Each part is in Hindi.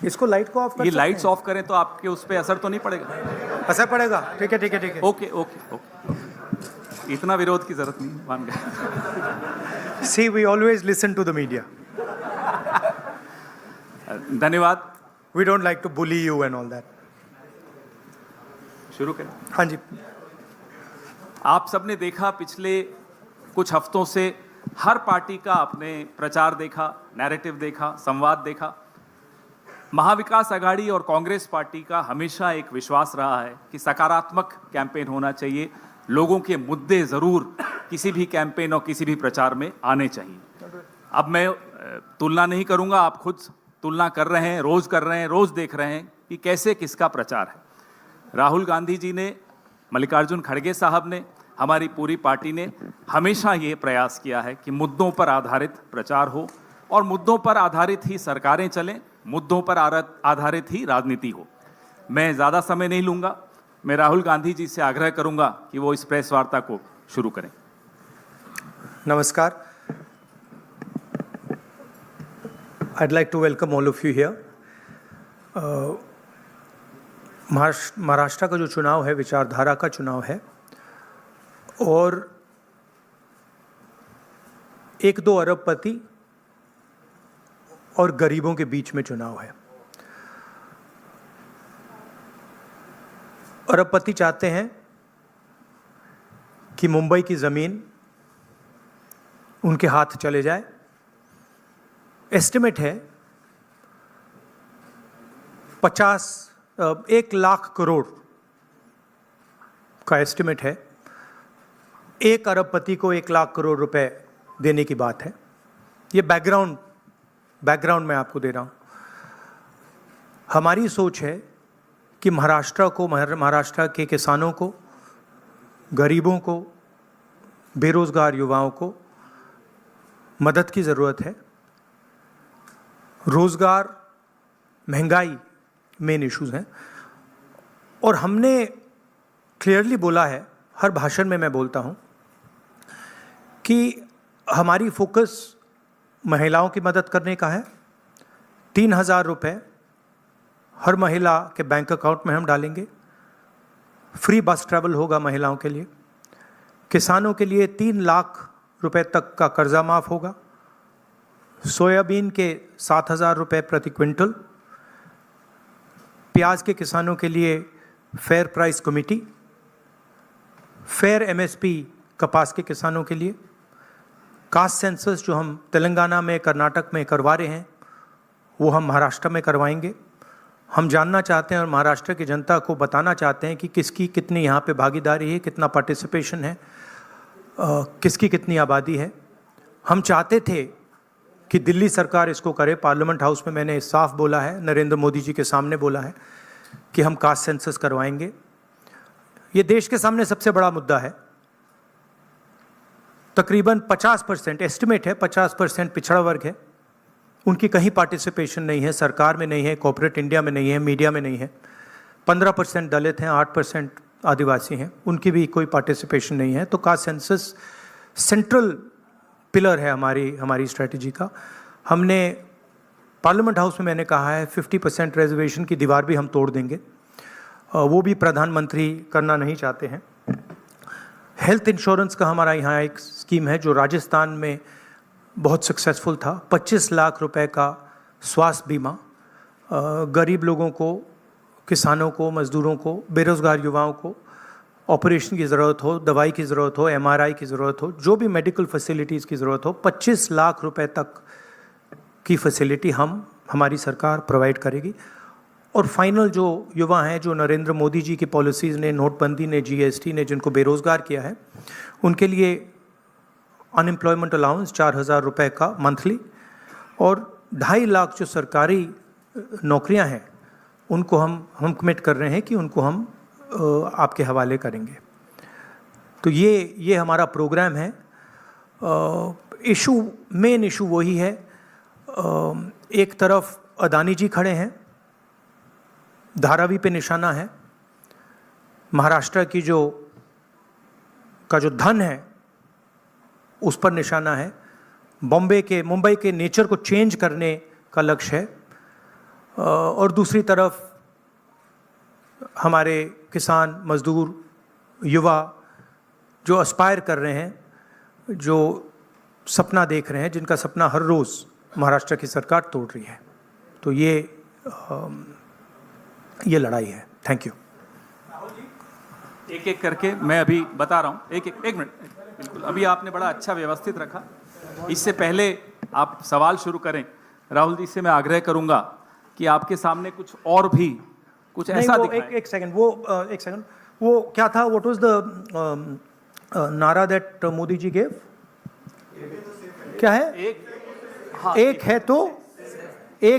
इसको लाइट को ऑफ कर ये सकते लाइट्स हैं? ऑफ करें तो आपके उस पर असर तो नहीं पड़ेगा? असर पड़ेगा? ठीक है ठीक है ठीक है। ओके ओके ओके, इतना विरोध की जरूरत नहीं, मान गए। See we always listen to the media. धन्यवाद। We don't like to bully you and all that. शुरू करें। हाँ जी। आप सबने देखा पिछले कुछ हफ्तों से हर पार्टी का आपने प्रचार देखा, नैरेटिव देखा, संवाद देखा। महाविकास आघाड़ी और कांग्रेस पार्टी का हमेशा एक विश्वास रहा है कि सकारात्मक कैंपेन होना चाहिए, लोगों के मुद्दे जरूर किसी भी कैंपेन और किसी भी प्रचार में आने चाहिए। अब मैं तुलना नहीं करूंगा, आप खुद तुलना कर रहे हैं, रोज देख रहे हैं कि कैसे किसका प्रचार है। राहुल गांधी जी ने, मल्लिकार्जुन खड़गे साहब ने, हमारी पूरी पार्टी ने हमेशा ये प्रयास किया है कि मुद्दों पर आधारित प्रचार हो और मुद्दों पर आधारित ही सरकारें चलें, मुद्दों पर आधारित ही राजनीति हो। मैं ज़्यादा समय नहीं लूँगा, मैं राहुल गांधी जी से आग्रह करूँगा कि वो इस प्रेस वार्ता को शुरू करें। नमस्कार। I'd like to welcome all of you here. Maharashtra का जो चुनाव है विचारधारा का चुनाव है और 1-2 अरबपति और गरीबों के बीच में चुनाव है। अरबपति चाहते हैं कि मुंबई की ज़मीन उनके हाथ चले जाए। एस्टिमेट है 1 लाख करोड़ का एस्टिमेट है। 1 अरबपति को 1 लाख करोड़ रुपए देने की बात है। ये बैकग्राउंड मैं आपको दे रहा हूँ। हमारी सोच है कि महाराष्ट्र के किसानों को, गरीबों को, बेरोजगार युवाओं को मदद की ज़रूरत है। रोज़गार, महंगाई मेन इश्यूज़ हैं और हमने क्लियरली बोला है, हर भाषण में मैं बोलता हूँ कि हमारी फोकस महिलाओं की मदद करने का है। 3,000 रुपये हर महिला के बैंक अकाउंट में हम डालेंगे। फ्री बस ट्रैवल होगा महिलाओं के लिए। किसानों के लिए 3 लाख रुपए तक का कर्जा माफ़ होगा। सोयाबीन के 7,000 रुपये प्रति क्विंटल। प्याज के किसानों के लिए fair price committee. Fair MSP कपास के किसानों के लिए। कास्ट सेंसस जो हम तेलंगाना में, कर्नाटक में करवा रहे हैं, वो हम महाराष्ट्र में करवाएंगे। हम जानना चाहते हैं और महाराष्ट्र की जनता को बताना चाहते हैं कि किसकी कितनी यहाँ पे भागीदारी है, कितना पार्टिसिपेशन है, किसकी कितनी आबादी है। हम चाहते थे कि दिल्ली सरकार इसको करे। पार्लियामेंट हाउस में मैंने साफ बोला है, नरेंद्र मोदी जी के सामने बोला है कि हम कास्ट सेंसस करवाएंगे। ये देश के सामने सबसे बड़ा मुद्दा है। तकरीबन 50%, एस्टिमेट है 50% पिछड़ा वर्ग है, उनकी कहीं पार्टिसिपेशन नहीं है, सरकार में नहीं है, कॉर्पोरेट इंडिया में नहीं है, मीडिया में नहीं है। 15% दलित हैं, 8% आदिवासी हैं, उनकी भी कोई पार्टिसिपेशन नहीं है। तो कास्ट सेंसस सेंट्रल पिलर है हमारी स्ट्रेटजी का। हमने पार्लियामेंट हाउस में मैंने कहा है 50% रिजर्वेशन की दीवार भी हम तोड़ देंगे। वो भी प्रधानमंत्री करना नहीं चाहते हैं। हेल्थ इंश्योरेंस का हमारा यहाँ एक स्कीम है जो राजस्थान में बहुत सक्सेसफुल था। 25 लाख रुपए का स्वास्थ्य बीमा गरीब लोगों को, किसानों को, मजदूरों को, बेरोजगार युवाओं को ऑपरेशन की ज़रूरत हो, दवाई की ज़रूरत हो, MRI की ज़रूरत हो, जो भी मेडिकल फैसिलिटीज़ की ज़रूरत हो, 25 लाख रुपए तक की फैसिलिटी हमारी सरकार प्रोवाइड करेगी। और फाइनल जो युवा हैं, जो नरेंद्र मोदी जी की पॉलिसीज़ ने, नोटबंदी ने, GST ने जिनको बेरोज़गार किया है, उनके लिए अनएम्प्लॉयमेंट अलाउंस 4,000 रुपये का मंथली और 2.5 लाख जो सरकारी नौकरियां हैं उनको हम कमिट कर रहे हैं कि उनको हम आपके हवाले करेंगे। तो ये हमारा प्रोग्राम है। मेन इशू वही है। एक तरफ अदानी जी खड़े हैं, धारावी पे निशाना है। महाराष्ट्र की जो धन है उस पर निशाना है। मुंबई के नेचर को चेंज करने का लक्ष्य है, और दूसरी तरफ हमारे किसान, मजदूर, युवा जो एस्पायर कर रहे हैं, जो सपना देख रहे हैं, जिनका सपना हर रोज़ महाराष्ट्र की सरकार तोड़ रही है। तो ये लड़ाई है। Thank you. एक एक करके मैं अभी बता रहा हूँ। एक मिनट, बिल्कुल। अभी आपने बड़ा अच्छा व्यवस्थित रखा। इससे पहले आप सवाल शुरू करें, राहुल जी से मैं आग्रह करूंगा कि आपके सामने कुछ और भी कुछ ऐसा दिखाएं। एक सेकंड, वो क्या था? व्हाट वाज द नारा दैट मोदी जी गेव? क्या है? एक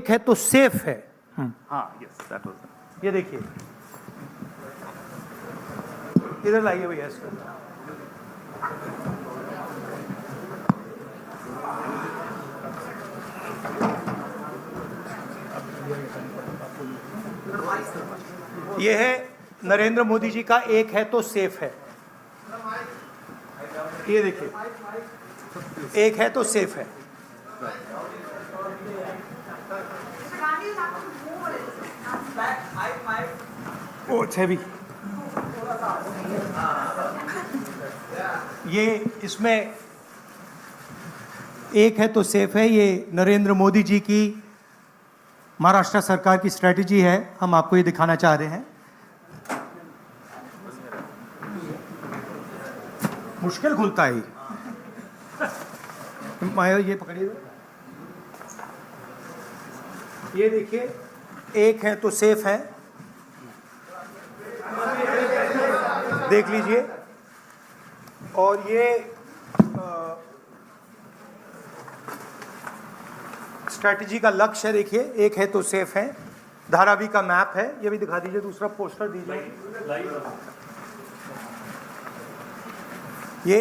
है तो सेफ है। हाँ, यस, दैट वाज। ये देखिए, इधर लाइए भैया इसको। ये है नरेंद्र मोदी जी का एक है तो सेफ है। ये देखिए, एक है तो सेफ है। ओ भी ये इसमें एक है तो सेफ है, ये नरेंद्र मोदी जी की महाराष्ट्र सरकार की स्ट्रेटजी है। हम आपको ये दिखाना चाह रहे हैं। मुश्किल खुलता है माया, ये पकड़िए। ये देखिए, एक है तो सेफ है, देख लीजिए। और ये स्ट्रैटेजी का लक्ष्य है। देखिए, एक है तो सेफ है, धारावी का मैप है। ये भी दिखा दीजिए, दूसरा पोस्टर दीजिए। ये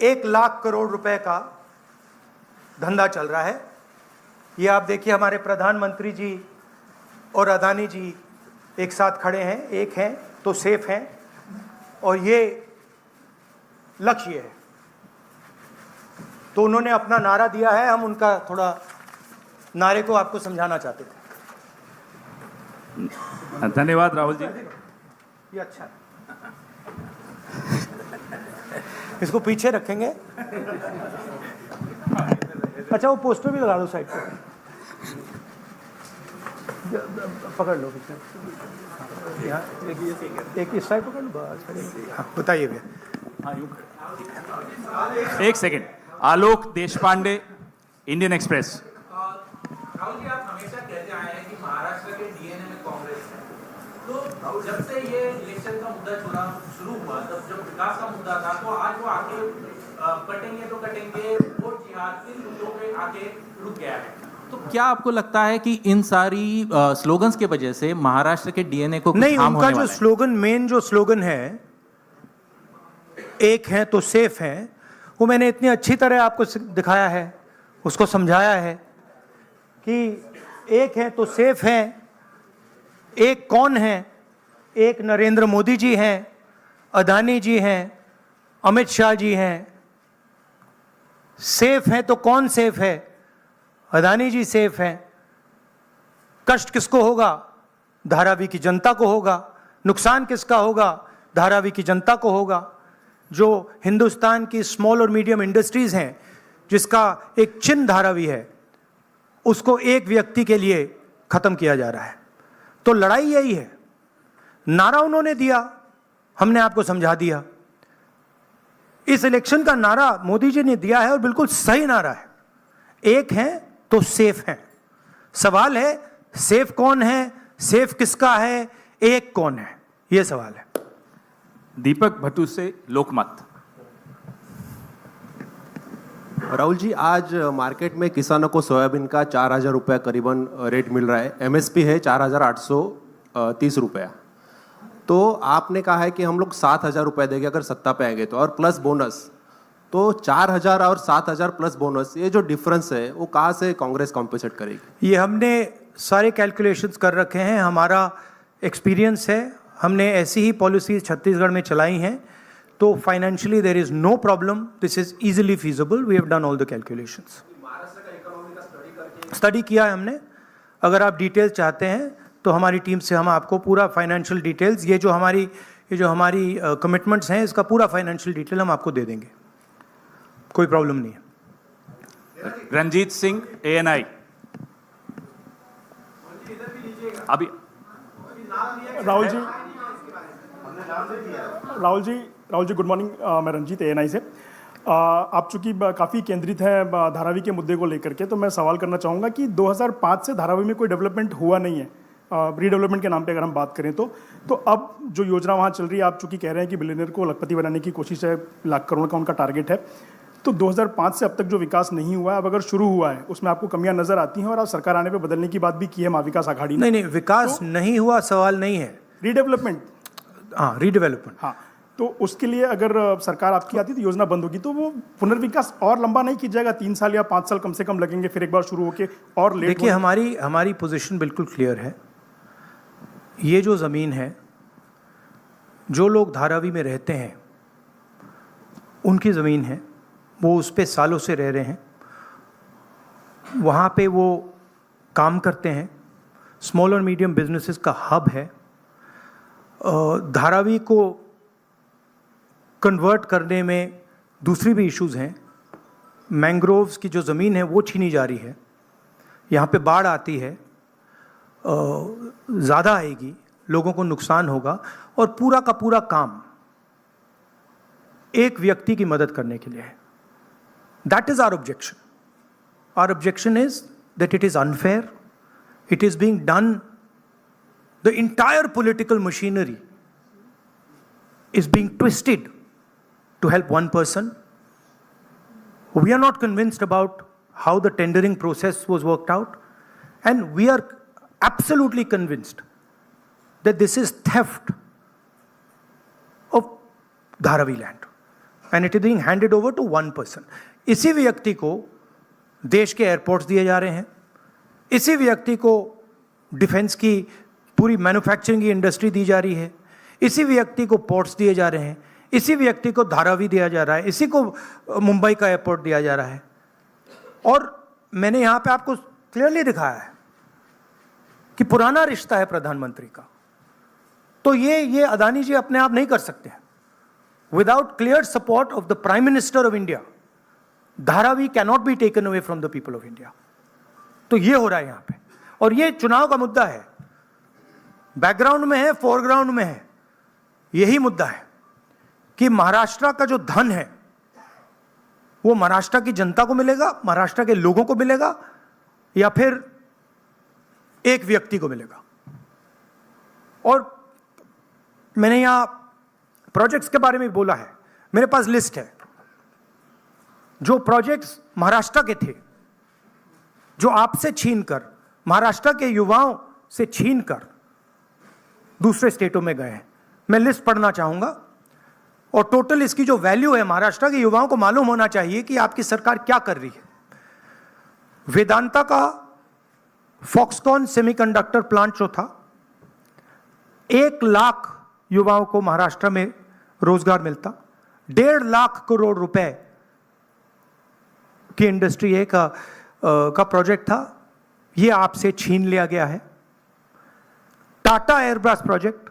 एक लाख करोड़ रुपए का धंधा चल रहा है। ये आप देखिए, हमारे प्रधानमंत्री जी और अदानी जी एक साथ खड़े हैं, एक हैं तो सेफ हैं, और ये लक्ष्य है। तो उन्होंने अपना नारा दिया है, हम उनका थोड़ा नारे को आपको समझाना चाहते थे। धन्यवाद राहुल जी। ये अच्छा है, इसको पीछे रखेंगे। अच्छा, वो पोस्टर भी लगा दो साइड पे, पकड़ लो पीछे। यहाँ एक इस साइड पकड़ लो, बस। हाँ, बताइए भैया। एक सेकेंड। आलोक देशपांडे, इंडियन एक्सप्रेस। राहुल जी, आप हमेशा कहते आए हैं कि महाराष्ट्र के डीएनए में कांग्रेस है। तो जब से ये इलेक्शन का मुद्दा चुनाव शुरू हुआ, तब जब विकास का मुद्दा था, तो आज वो आके कटेंगे तो कटेंगे, वोट जिहाद इन मुद्दों पे आके रुक गया है। तो क्या आपको लगता है कि इन सारी स्लोगन्स के वजह से महाराष्ट्र के डीएनए को नहीं, उनका जो स्लोगन, मेन जो स्लोगन है, एक है तो सेफ है, वो मैंने इतनी अच्छी तरह आपको दिखाया है, उसको समझाया है कि एक है तो सेफ है। एक कौन है? एक नरेंद्र मोदी जी हैं, अदानी जी हैं, अमित शाह जी हैं। सेफ है तो कौन सेफ है? अदानी जी सेफ हैं। कष्ट किसको होगा? धारावी की जनता को होगा। नुकसान किसका होगा? धारावी की जनता को होगा। जो हिंदुस्तान की स्मॉल और मीडियम इंडस्ट्रीज हैं, जिसका एक चिन्ह धारावी है, उसको एक व्यक्ति के लिए खत्म किया जा रहा है। तो लड़ाई यही है। नारा उन्होंने दिया, हमने आपको समझा दिया। इस इलेक्शन का नारा मोदी जी ने दिया है और बिल्कुल सही नारा है। एक है तो सेफ है। सवाल है, सेफ कौन है, सेफ किसका है, एक कौन है, यह सवाल है। दीपक भट्टू से लोकमत। राहुल जी, आज मार्केट में किसानों को सोयाबीन का 4,000 रुपये करीबन रेट मिल रहा है। एमएसपी है 4,830 रुपया। तो आपने कहा है कि हम लोग 7,000 रुपये देंगे अगर सत्ता पे आएंगे तो, और प्लस बोनस। तो 4,000 और 7,000 प्लस बोनस, ये जो डिफरेंस है वो कहाँ से कांग्रेस कॉम्पेंसेट करेगी? ये हमने सारे कैलकुलेशंस कर रखे हैं, हमारा एक्सपीरियंस है, हमने ऐसी ही पॉलिसीज छत्तीसगढ़ में चलाई हैं। तो financially there is no problem, this is easily feasible, we have done all the calculations. Study किया है हमने। अगर आप डिटेल्स चाहते हैं तो हमारी टीम से हम आपको पूरा फाइनेंशियल डिटेल्स, ये जो हमारी कमिटमेंट्स हैं, इसका पूरा फाइनेंशियल डिटेल हम आपको दे देंगे, कोई प्रॉब्लम नहीं है। रंजीत सिंह, ANI। अभी राहुल जी गुड मॉर्निंग। मैं रंजीत, ANI से। आप चूंकि काफ़ी केंद्रित हैं धारावी के मुद्दे को लेकर के, तो मैं सवाल करना चाहूँगा कि 2005 से धारावी में कोई डेवलपमेंट हुआ नहीं है, रीडेवलपमेंट के नाम पे अगर हम बात करें तो अब जो योजना वहाँ चल रही है, आप चूंकि कह रहे हैं कि बिलियनियर को लखपति बनाने की कोशिश है, लाख करोड़ का उनका टारगेट है, तो 2005 से अब तक जो विकास नहीं हुआ है, अब अगर शुरू हुआ है उसमें आपको कमियां नजर आती हैं, और आप सरकार आने पे बदलने की बात भी की है महाविकास आघाड़ी ने। नहीं, विकास नहीं हुआ सवाल नहीं है, रीडेवलपमेंट। हाँ, रीडेवलपमेंट। हाँ, तो उसके लिए अगर सरकार आपकी आती तो योजना बंद होगी, तो वो पुनर्विकास और लंबा नहीं किया जाएगा, 3 साल या 5 साल कम से कम लगेंगे, फिर एक बार शुरू होके और लेट। देखिए, हमारी पोजीशन बिल्कुल क्लियर है। ये जो ज़मीन है, जो लोग धारावी में रहते हैं उनकी ज़मीन है, वो उस पे सालों से रह रहे हैं, वहाँ पे वो काम करते हैं, स्मॉल और मीडियम बिजनेसेस का हब है। धारावी को कन्वर्ट करने में दूसरी भी इश्यूज़ हैं। मैंग्रोव्स की जो ज़मीन है वो छीनी जा रही है, यहाँ पे बाढ़ आती है, ज़्यादा आएगी, लोगों को नुकसान होगा, और पूरा का पूरा काम एक व्यक्ति की मदद करने के लिए है। That is our objection. Our objection is that it is unfair. It is being done. The entire political machinery is being twisted to help one person. We are not convinced about how the tendering process was worked out, and we are absolutely convinced that this is theft of Dharavi land, and it is being handed over to one person. इसी व्यक्ति को देश के एयरपोर्ट्स दिए जा रहे हैं, इसी व्यक्ति को डिफेंस की पूरी मैन्युफैक्चरिंग की इंडस्ट्री दी जा रही है, इसी व्यक्ति को पोर्ट्स दिए जा रहे हैं, इसी व्यक्ति को धारावी दिया जा रहा है, इसी को मुंबई का एयरपोर्ट दिया जा रहा है। और मैंने यहाँ पे आपको क्लियरली दिखाया है कि पुराना रिश्ता है प्रधानमंत्री का, तो ये अदानी जी अपने आप नहीं कर सकते हैं। Without clear support of the prime minister of India, Dharavi cannot be taken away from the people of India. तो ये हो रहा है यहाँ पे, और ये चुनाव का मुद्दा है, बैकग्राउंड में है, फोरग्राउंड में है। यही मुद्दा है कि महाराष्ट्र का जो धन है वो महाराष्ट्र की जनता को मिलेगा, महाराष्ट्र के लोगों को मिलेगा, या फिर एक व्यक्ति को मिलेगा। और मैंने यहां प्रोजेक्ट्स के बारे में बोला है, मेरे पास लिस्ट है जो प्रोजेक्ट्स महाराष्ट्र के थे, जो आपसे छीनकर, महाराष्ट्र के युवाओं से छीनकर दूसरे स्टेटों में गए हैं। मैं लिस्ट पढ़ना चाहूंगा, और टोटल इसकी जो वैल्यू है, महाराष्ट्र के युवाओं को मालूम होना चाहिए कि आपकी सरकार क्या कर रही है। वेदांता का फॉक्सकॉन सेमीकंडक्टर प्लांट जो था, 1 लाख युवाओं को महाराष्ट्र में रोजगार मिलता, 1.5 लाख करोड़ रुपए की इंडस्ट्री का प्रोजेक्ट था, ये आपसे छीन लिया गया है। टाटा एयरब्रश प्रोजेक्ट,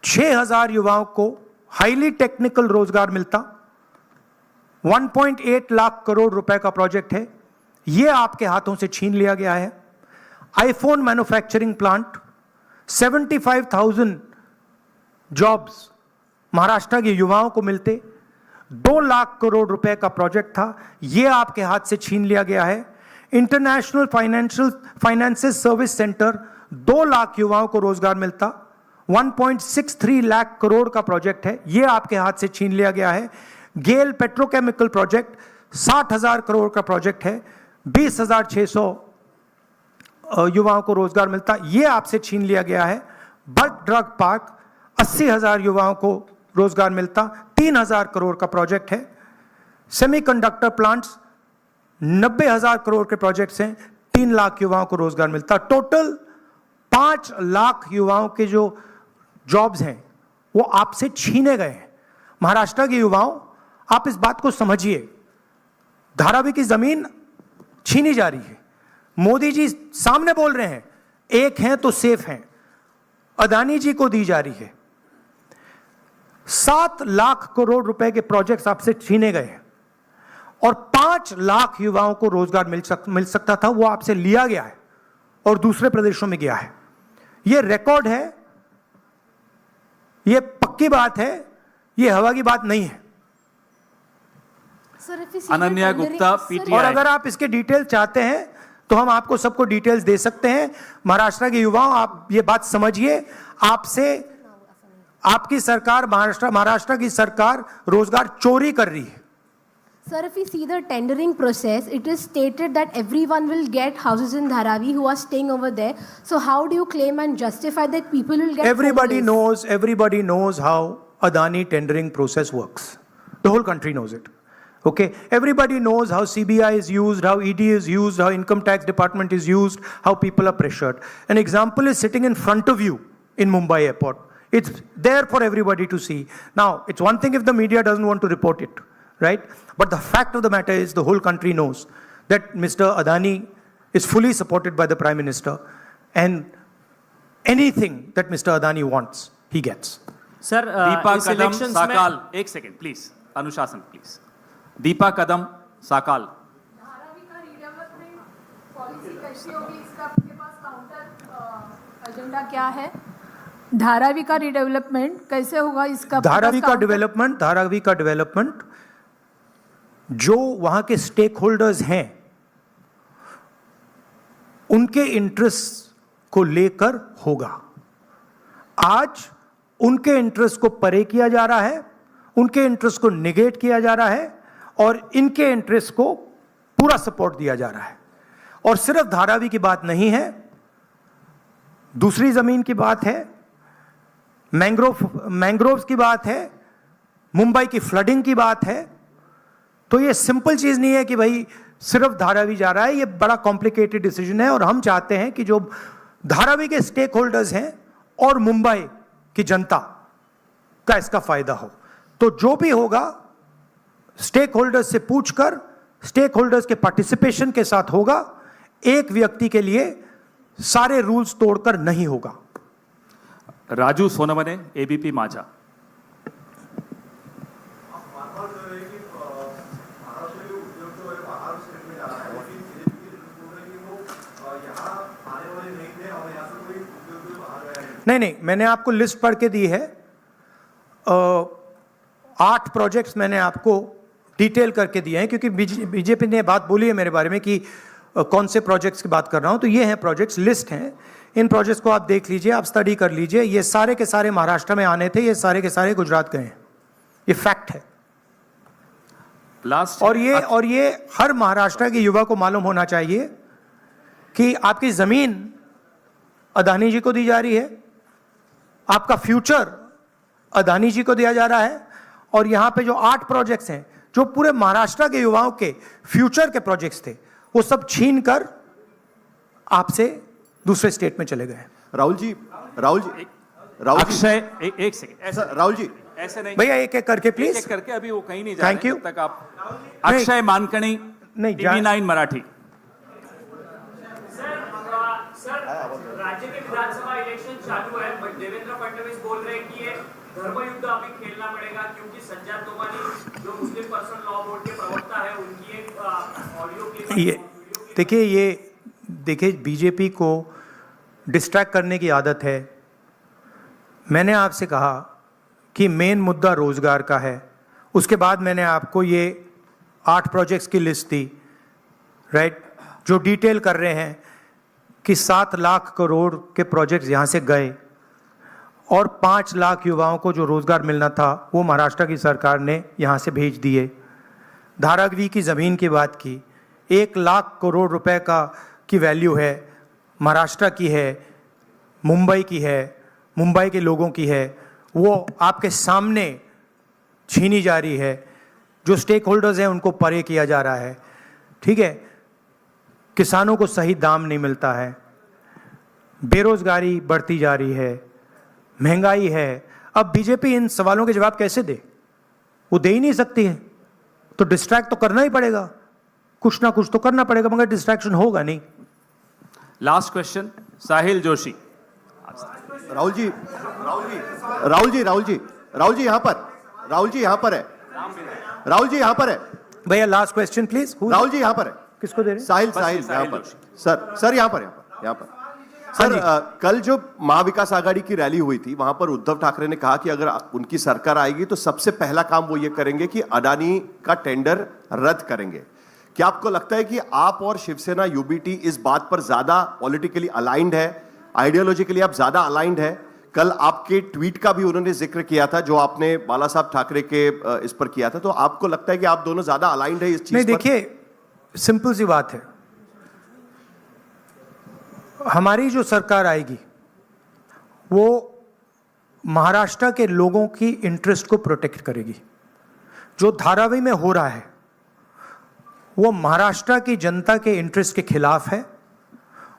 6,000 युवाओं को हाईली टेक्निकल रोजगार मिलता, 1.8 लाख करोड़ रुपए का प्रोजेक्ट है, ये आपके हाथों से छीन लिया गया है। IPhone manufacturing plant, 75,000 jobs Maharashtra के युवाओं को मिलते, 2 लाख करोड़ रुपए का प्रोजेक्ट था, ये आपके हाथ से छीन लिया गया है। International finances service centre, 2 lakh युवाओं को रोजगार मिलता, 1.63 लाख करोड़ का प्रोजेक्ट है, ये आपके हाथ से छीन लिया गया है। गेल पेट्रोकेमिकल प्रोजेक्ट, 60,000 करोड़ का प्रोजेक्ट है, 20,600 युवाओं को रोजगार मिलता, ये आपसे छीन लिया गया है। बट ड्रग पार्क, 80,000 युवाओं को रोजगार मिलता, 3,000 करोड़ का प्रोजेक्ट है। सेमीकंडक्टर प्लांट्स, 90,000 करोड़ के प्रोजेक्ट्स हैं, 3 लाख युवाओं को रोजगार मिलता। टोटल 5 लाख युवाओं के जो जॉब्स हैं वो आपसे छीने गए हैं। महाराष्ट्र के युवाओं, आप इस बात को समझिए, धारावी की जमीन छीनी जा रही है, मोदी जी सामने बोल रहे हैं, एक हैं तो सेफ हैं, अदानी जी को दी जा रही है। 7 लाख करोड़ रुपए के प्रोजेक्ट्स आपसे छीने गए हैं और 5 लाख युवाओं को रोजगार मिल सकता था, वो आपसे लिया गया है और दूसरे प्रदेशों में गया है। ये रिकॉर्ड है, ये पक्की बात है, ये हवा की बात नहीं है। अनन्या गुप्ता, और पीटीआई। अगर आप इसके डिटेल चाहते हैं तो हम आपको सबको डिटेल्स दे सकते हैं। महाराष्ट्र के युवाओं, आप ये बात समझिए, आपसे आपकी सरकार, महाराष्ट्र की सरकार रोजगार चोरी कर रही है। Sir, if we see the tendering process, it is stated that everyone will get houses in Dharavi who are staying over there. So how do you claim and justify that people will get Everybody homeless? knows how Adani tendering process works. The whole country knows it. Okay, everybody knows how CBI is used, how ED is used, how income tax department is used, how people are pressured. An example is sitting in front of you in Mumbai airport. It's there for everybody to see. Now, it's one thing if the media doesn't want to report it, right? But the fact of the matter is the whole country knows that Mr. Adani is fully supported by the Prime Minister, and anything that Mr. Adani wants, he gets. Sir Deepa इस कदम इलेक्शंस में साकाल, एक सेकेंड प्लीज, अनुशासन प्लीज। दीपा कदम साकाल। धारावी का redevelopment policy कैसी होगी, इसका आपके पास काउंटर एजेंडा क्या है? धारावी का रिडेवलपमेंट कैसे होगा, इसका धारावी का डेवलपमेंट जो वहां के स्टेक होल्डर्स हैं उनके इंटरेस्ट को लेकर होगा। आज उनके इंटरेस्ट को परे किया जा रहा है, उनके इंटरेस्ट को निगेट किया जा रहा है और इनके इंटरेस्ट को पूरा सपोर्ट दिया जा रहा है। और सिर्फ धारावी की बात नहीं है, दूसरी जमीन की बात है, मैंग्रोव्स की बात है, मुंबई की फ्लडिंग की बात है। तो ये सिंपल चीज नहीं है कि भाई सिर्फ धारावी जा रहा है, ये बड़ा कॉम्प्लिकेटेड डिसीजन है। और हम चाहते हैं कि जो धारावी के स्टेक होल्डर्स हैं और मुंबई की जनता का इसका फायदा हो। तो जो भी होगा स्टेक होल्डर्स से पूछकर, स्टेक होल्डर्स के पार्टिसिपेशन के साथ होगा, एक व्यक्ति के लिए सारे रूल्स तोड़कर नहीं होगा। राजू सोनवने, एबीपी माझा। नहीं, मैंने आपको लिस्ट पढ़ के दी है। 8 प्रोजेक्ट्स मैंने आपको डिटेल करके दिए हैं, क्योंकि बीजेपी ने बात बोली है मेरे बारे में कि कौन से प्रोजेक्ट्स की बात कर रहा हूं। तो ये हैं प्रोजेक्ट्स, लिस्ट हैं। इन प्रोजेक्ट्स को आप देख लीजिए, आप स्टडी कर लीजिए। ये सारे के सारे महाराष्ट्र में आने थे, ये सारे के सारे गुजरात गए हैं, ये फैक्ट है। लास्ट और ये हर महाराष्ट्र के युवा को मालूम होना चाहिए कि आपकी जमीन अदानी जी को दी जा रही है, आपका फ्यूचर अदानी जी को दिया जा रहा है। और यहां पे जो 8 प्रोजेक्ट्स हैं, जो पूरे महाराष्ट्र के युवाओं के फ्यूचर के प्रोजेक्ट्स थे, वो सब छीन कर आपसे दूसरे स्टेट में चले गए। राहुल जी अक्षय, एक सेकेंड, ऐसा राहुल जी ऐसे नहीं भैया, एक एक करके प्लीज। एक करके, अभी वो कहीं नहीं जा Thank रहे you. जब तक आप। अक्षय मानकणी, नहीं, टीवी 9 मराठी। सर, राज्य के विधानसभा इलेक्शन चालू है, बट देवेंद्र फडणवीस बोल रहे हैं कि ये धर्मयुद्ध अभी खेलना पड़ेगा, क्योंकि संजय तोमानी जो मुस्लिम पर्सन लॉ बोर्ड के प्रवक्ता है, उनकी एक ऑडियो क्लिप। देखिए बीजेपी को डिस्ट्रैक्ट करने की आदत है। मैंने आपसे कहा कि मेन मुद्दा रोजगार का है, उसके बाद मैंने आपको ये 8 प्रोजेक्ट्स की लिस्ट दी, राइट, जो डिटेल कर रहे हैं कि 7 लाख करोड़ के प्रोजेक्ट्स यहाँ से गए और 5 लाख युवाओं को जो रोजगार मिलना था वो महाराष्ट्र की सरकार ने यहाँ से भेज दिए। धारावी की ज़मीन की बात की, 1 लाख करोड़ रुपए की वैल्यू है, महाराष्ट्र की है, मुंबई की है, मुंबई के लोगों की है, वो आपके सामने छीनी जा रही है। जो स्टेक होल्डर्स हैं उनको परे किया जा रहा है, ठीक है। किसानों को सही दाम नहीं मिलता है, बेरोजगारी बढ़ती जा रही है, महंगाई है। अब बीजेपी इन सवालों के जवाब कैसे दे? वो दे ही नहीं सकती है, तो डिस्ट्रैक्ट तो करना ही पड़ेगा, कुछ ना कुछ तो करना पड़ेगा, मगर डिस्ट्रैक्शन होगा नहीं। लास्ट क्वेश्चन साहिल जोशी। राहुल जी यहाँ पर है। राहुल जी यहाँ पर है। भैया last question please. Rahul ji यहाँ पर है। किसको दे रहे हैं? साहिल साहिल यहाँ पर। जोशी। सर यहाँ पर सर कल जो महाविकास आघाड़ी की रैली हुई थी वहां पर उद्धव ठाकरे ने कहा कि अगर उनकी सरकार आएगी तो सबसे पहला काम वो ये करेंगे कि अडानी का टेंडर रद्द करेंगे। क्या आपको लगता है कि आप और शिवसेना यूबीटी इस बात पर ज्यादा पॉलिटिकली अलाइंड है, आइडियोलॉजिकली आप ज्यादा अलाइंड है? कल आपके ट्वीट का भी उन्होंने जिक्र किया था जो आपने बाला साहब ठाकरे के इस पर किया था, तो आपको लगता है कि आप दोनों ज्यादा अलाइंड है इस चीज नहीं, पर? देखिए सिंपल सी बात है, हमारी जो सरकार आएगी वो महाराष्ट्र के लोगों की इंटरेस्ट को प्रोटेक्ट करेगी। जो धारावी में हो रहा है वो महाराष्ट्र की जनता के इंटरेस्ट के खिलाफ है,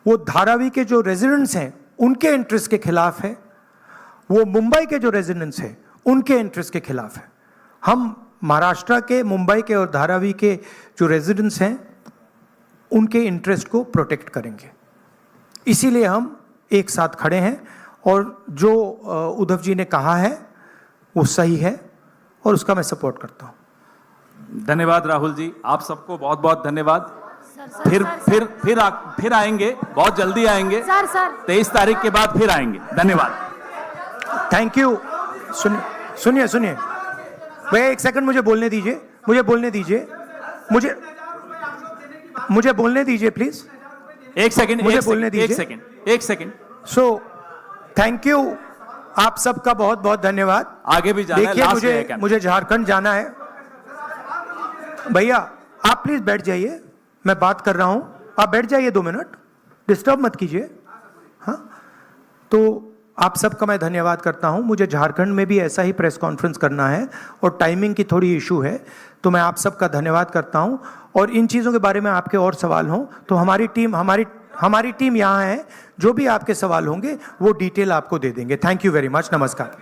वो धारावी के जो रेजिडेंट्स हैं उनके इंटरेस्ट के खिलाफ है, वो मुंबई के जो रेजिडेंट्स हैं उनके इंटरेस्ट के खिलाफ है। हम महाराष्ट्र के, मुंबई के और धारावी के जो रेजिडेंट्स हैं उनके इंटरेस्ट को प्रोटेक्ट करेंगे, इसीलिए हम एक साथ खड़े हैं। और जो उद्धव जी ने कहा है वो सही है और उसका मैं सपोर्ट करता हूं। धन्यवाद राहुल जी, आप सबको बहुत बहुत धन्यवाद। फिर आएंगे, बहुत जल्दी आएंगे। 23 तारीख के बाद फिर आएंगे। धन्यवाद। Thank you. सुनिए भैया एक सेकंड मुझे बोलने दीजिए, मुझे बोलने दीजिए प्लीज। एक सेकंड, मुझे बोलने दीजिए। एक सेकंड। सो थैंक यू, आप सबका बहुत बहुत धन्यवाद। आगे भी जाना है, देखिए लास्ट है मुझे झारखंड जाना है। भैया आप प्लीज बैठ जाइए, मैं बात कर रहा हूं, आप बैठ जाइए 2 मिनट, डिस्टर्ब मत कीजिए। हाँ, तो आप सबका मैं धन्यवाद करता हूं। मुझे झारखंड में भी ऐसा ही प्रेस कॉन्फ्रेंस करना है और टाइमिंग की थोड़ी इशू है, तो मैं आप सबका धन्यवाद करता हूं। और इन चीज़ों के बारे में आपके और सवाल हों तो हमारी टीम यहाँ है, जो भी आपके सवाल होंगे वो डिटेल आपको दे देंगे। Thank you very much. नमस्कार।